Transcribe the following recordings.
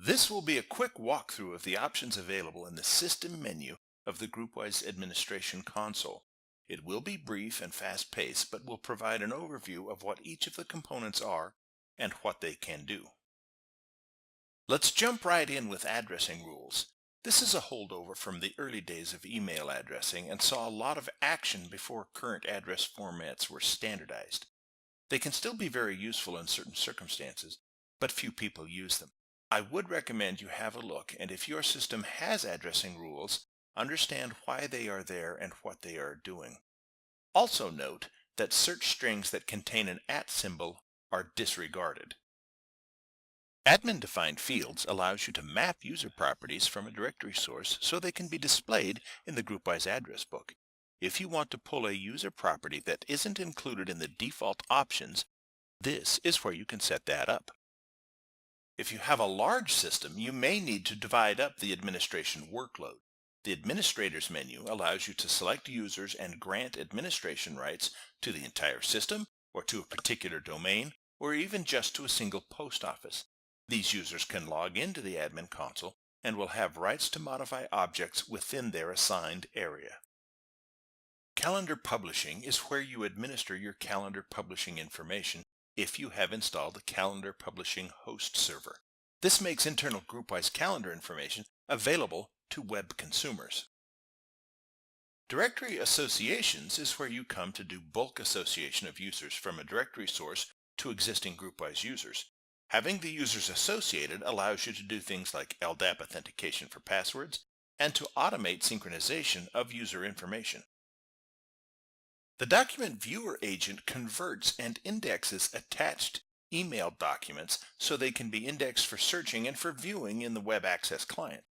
This will be a quick walkthrough of the options available in the System menu of the GroupWise Administration console. It will be brief and fast-paced, but will provide an overview of what each of the components are and what they can do. Let's jump right in with addressing rules. This is a holdover from the early days of email addressing and saw a lot of action before current address formats were standardized. They can still be very useful in certain circumstances, but few people use them. I would recommend you have a look, and if your system has addressing rules, understand why they are there and what they are doing. Also note that search strings that contain an @ symbol are disregarded. Admin-defined fields allows you to map user properties from a directory source so they can be displayed in the GroupWise address book. If you want to pull a user property that isn't included in the default options, this is where you can set that up. If you have a large system, you may need to divide up the administration workload. The Administrators menu allows you to select users and grant administration rights to the entire system, or to a particular domain, or even just to a single post office. These users can log into the admin console and will have rights to modify objects within their assigned area. Calendar Publishing is where you administer your calendar publishing information if you have installed the Calendar Publishing host server. This makes internal GroupWise calendar information available to web consumers. Directory Associations is where you come to do bulk association of users from a directory source to existing GroupWise users. Having the users associated allows you to do things like LDAP authentication for passwords and to automate synchronization of user information. The Document Viewer agent converts and indexes attached email documents so they can be indexed for searching and for viewing in the Web Access Client.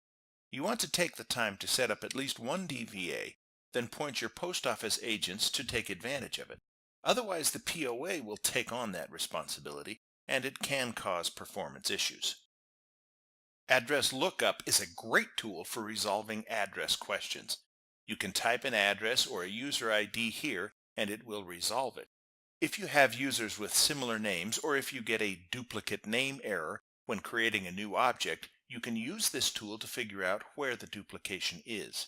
You want to take the time to set up at least one DVA, then point your post office agents to take advantage of it. Otherwise, the POA will take on that responsibility, and it can cause performance issues. Address Lookup is a great tool for resolving address questions. You can type an address or a user ID here, and it will resolve it. If you have users with similar names, or if you get a duplicate name error when creating a new object, you can use this tool to figure out where the duplication is.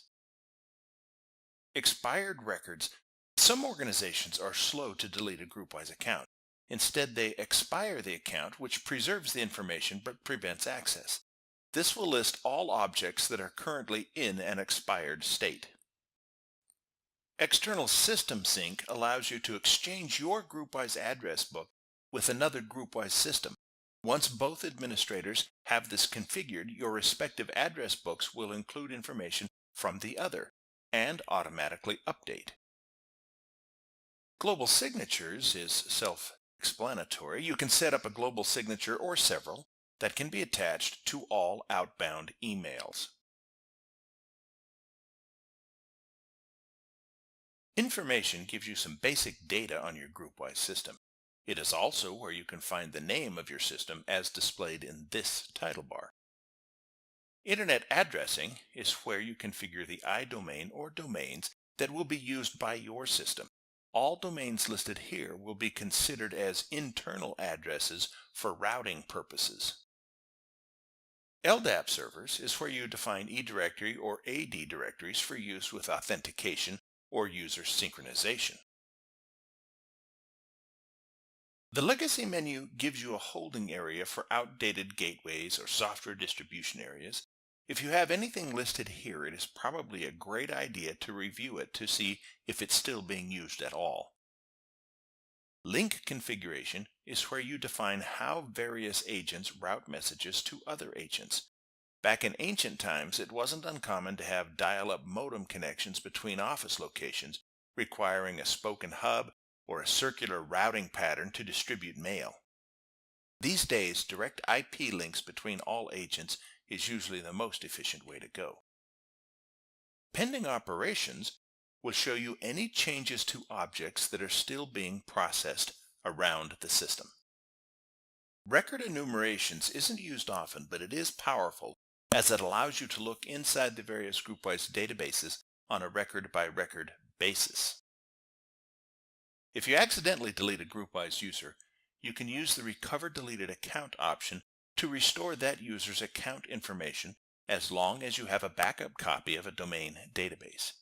Expired records. Some organizations are slow to delete a GroupWise account. Instead, they expire the account, which preserves the information but prevents access. This will list all objects that are currently in an expired state. External System Sync allows you to exchange your GroupWise address book with another GroupWise system. Once both administrators have this configured, your respective address books will include information from the other and automatically update. Global Signatures is self-explanatory. You can set up a global signature or several that can be attached to all outbound emails. Information gives you some basic data on your GroupWise system. It is also where you can find the name of your system as displayed in this title bar. Internet addressing is where you configure the iDomain or domains that will be used by your system. All domains listed here will be considered as internal addresses for routing purposes. LDAP servers is where you define eDirectory or AD directories for use with authentication or user synchronization. The Legacy menu gives you a holding area for outdated gateways or software distribution areas. If you have anything listed here, it is probably a great idea to review it to see if it's still being used at all. Link configuration is where you define how various agents route messages to other agents. Back in ancient times, it wasn't uncommon to have dial-up modem connections between office locations, requiring a spoken hub or a circular routing pattern to distribute mail. These days, direct IP links between all agents is usually the most efficient way to go. Pending operations will show you any changes to objects that are still being processed around the system. Record enumerations isn't used often, but it is powerful as it allows you to look inside the various GroupWise databases on a record-by-record basis. If you accidentally delete a GroupWise user, you can use the Recover Deleted Account option to restore that user's account information as long as you have a backup copy of a domain database.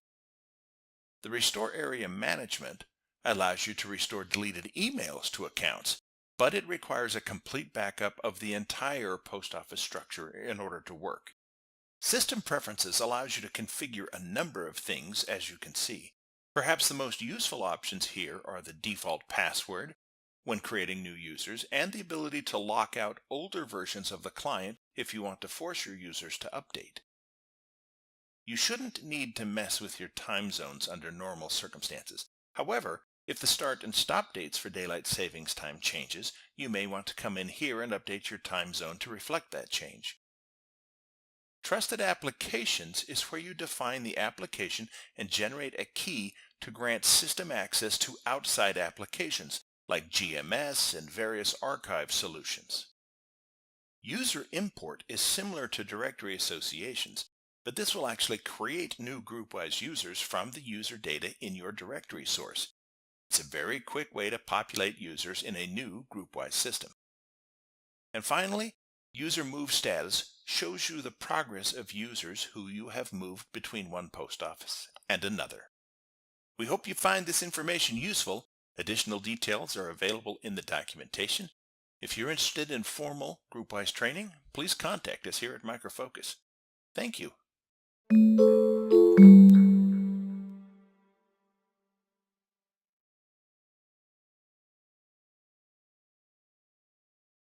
The Restore Area Management allows you to restore deleted emails to accounts, but it requires a complete backup of the entire post office structure in order to work. System Preferences allows you to configure a number of things, as you can see. Perhaps the most useful options here are the default password when creating new users and the ability to lock out older versions of the client if you want to force your users to update. You shouldn't need to mess with your time zones under normal circumstances. However, if the start and stop dates for daylight savings time changes, you may want to come in here and update your time zone to reflect that change. Trusted Applications is where you define the application and generate a key to grant system access to outside applications like GMS and various archive solutions. User import is similar to directory associations, but this will actually create new GroupWise users from the user data in your directory source. It's a very quick way to populate users in a new GroupWise system. And finally, User Move Status shows you the progress of users who you have moved between one post office and another. We hope you find this information useful. Additional details are available in the documentation. If you're interested in formal GroupWise training, please contact us here at Micro Focus. Thank you.